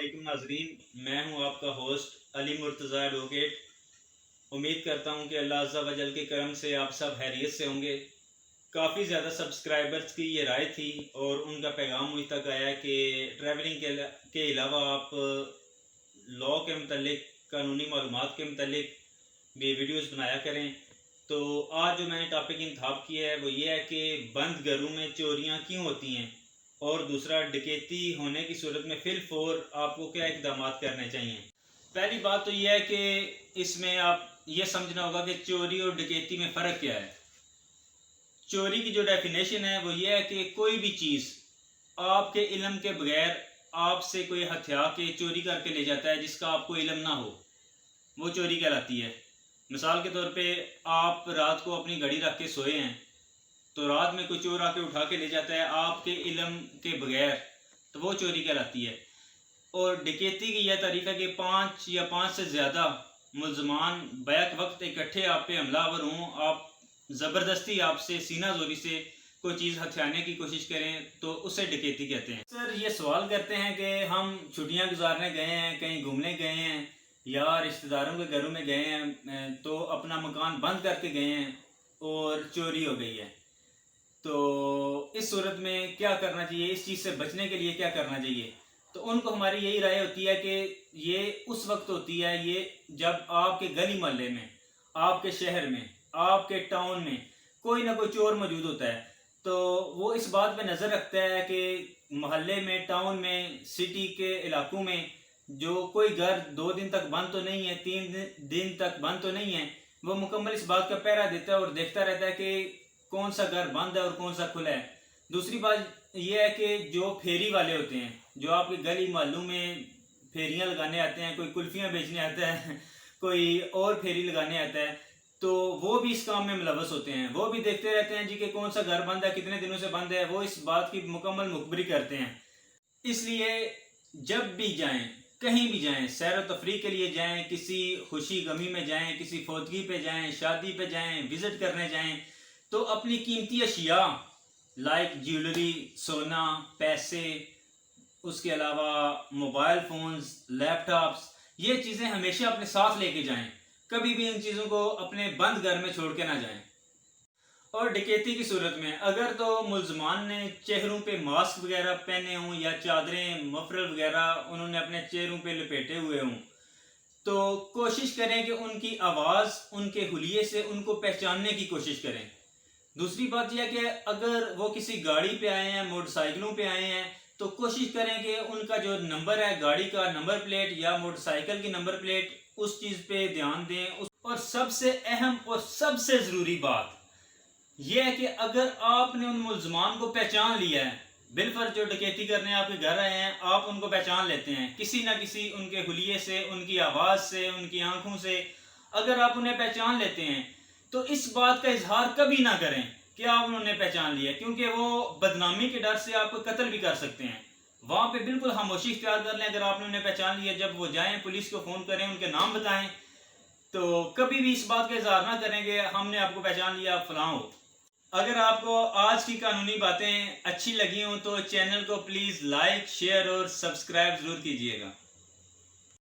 वालेकुम नाजरीन, मैं हूं आपका होस्ट अली मुर्तज़ा एडवोकेट। उम्मीद करता हूं कि अल्लाह अज़्ज़ा वजल के करम से आप सब खैरियत से होंगे। काफ़ी ज़्यादा सब्सक्राइबर्स की ये राय थी और उनका पैगाम मुझ तक आया कि ट्रैवलिंग के अलावा आप लॉ के मतलब कानूनी मालूमात के मतलब भी वीडियोस बनाया करें। तो आज जो मैंने टॉपिक इंतखाब किया है वो ये है कि बंद घरों में चोरियां क्यों होती हैं, और दूसरा डकैती होने की सूरत में फिल फोर आपको क्या इकदाम करने चाहिए। पहली बात तो यह है कि इसमें आप ये समझना होगा कि चोरी और डकैती में फ़र्क क्या है। चोरी की जो डेफिनेशन है वो ये है कि कोई भी चीज़ आपके इल्म के बगैर आपसे कोई हथियार के चोरी करके ले जाता है जिसका आपको इल्म ना हो, वो चोरी कहलाती है। मिसाल के तौर पे आप रात को अपनी घड़ी रख के सोए हैं, तो रात में कोई चोर आके उठा के ले जाता है आपके इल्म के बगैर, तो वो चोरी कहलाती है। और डकैती की यह तारीफ है कि 5 या 5 से ज़्यादा मुलजमान बैक वक्त इकट्ठे आप पे हमलावर हों, आप ज़बरदस्ती आपसे सीना जोरी से कोई चीज़ हथियाने की कोशिश करें, तो उसे डकैती कहते हैं। सर ये सवाल करते हैं कि हम छुट्टियां गुजारने गए हैं, कहीं घूमने गए हैं या रिश्तेदारों के घरों में गए हैं, तो अपना मकान बंद करके गए हैं और चोरी हो गई है, तो इस सूरत में क्या करना चाहिए, इस चीज़ से बचने के लिए क्या करना चाहिए। तो उनको हमारी यही राय होती है कि ये उस वक्त होती है ये जब आपके गली मोहल्ले में, आपके शहर में, आपके टाउन में कोई ना कोई चोर मौजूद होता है। तो वो इस बात पे नज़र रखता है कि मोहल्ले में, टाउन में, सिटी के इलाकों में जो कोई घर 2 दिन तक बंद तो नहीं है, 3 दिन तक बंद तो नहीं है, वो मुकम्मल इस बात का पहरा देता है और देखता रहता है कि कौन सा घर बंद है और कौन सा खुला है। दूसरी बात यह है कि जो फेरी वाले होते हैं, जो आपके गली मोहल्लों में फेरियां लगाने आते हैं, कोई कुल्फियां बेचने आता है, कोई और फेरी लगाने आता है, तो वो भी इस काम में मुलव्वस होते हैं। वो भी देखते रहते हैं जी कि कौन सा घर बंद है, कितने दिनों से बंद है, वो इस बात की मुकम्मल मुखबरी करते हैं। इसलिए जब भी जाएं, कहीं भी जाएं, सैर व तफरीह के लिए जाएं, किसी खुशी गमी में जाएं, किसी फौतगी पे जाएं, शादी पे जाएं, विज़िट करने जाएं, तो अपनी कीमती अशिया लाइक ज्वेलरी, सोना, पैसे, उसके अलावा मोबाइल फ़ोन्स, लैपटॉप्स, ये चीज़ें हमेशा अपने साथ लेके जाएं। कभी भी इन चीज़ों को अपने बंद घर में छोड़ के ना जाएं। और डकैती की सूरत में अगर तो मुलजमान ने चेहरों पे मास्क वगैरह पहने हों या चादरें, मफरल वगैरह उन्होंने अपने चेहरों पे लपेटे हुए हों, तो कोशिश करें कि उनकी आवाज़, उनके हुलिये से उनको पहचानने की कोशिश करें। दूसरी बात यह है कि अगर वो किसी गाड़ी पे आए हैं, मोटरसाइकिलों पे आए हैं, तो कोशिश करें कि उनका जो नंबर है, गाड़ी का नंबर प्लेट या मोटरसाइकिल की नंबर प्लेट, उस चीज़ पे ध्यान दें। और सबसे अहम और सबसे ज़रूरी बात यह है कि अगर आपने उन मुलजमान को पहचान लिया है, बिलफर्ज जो डकैती करने आपके घर आए हैं, आप उनको पहचान लेते हैं किसी ना किसी उनके हुलिये से, उनकी आवाज़ से, उनकी आंखों से, अगर आप उन्हें पहचान लेते हैं तो इस बात का इजहार कभी ना करें कि आप उन्होंने पहचान लिया, क्योंकि वो बदनामी के डर से आपको कत्ल भी कर सकते हैं। वहाँ पे बिल्कुल खामोशी इख्तियार कर लें। अगर आपने उन्हें पहचान लिया, जब वो जाएं पुलिस को फ़ोन करें, उनके नाम बताएं, तो कभी भी इस बात का इजहार ना करें कि हमने आपको पहचान लिया, आप फलां हो। अगर आपको आज की कानूनी बातें अच्छी लगी हों तो चैनल को प्लीज़ लाइक, शेयर और सब्सक्राइब ज़रूर कीजिएगा।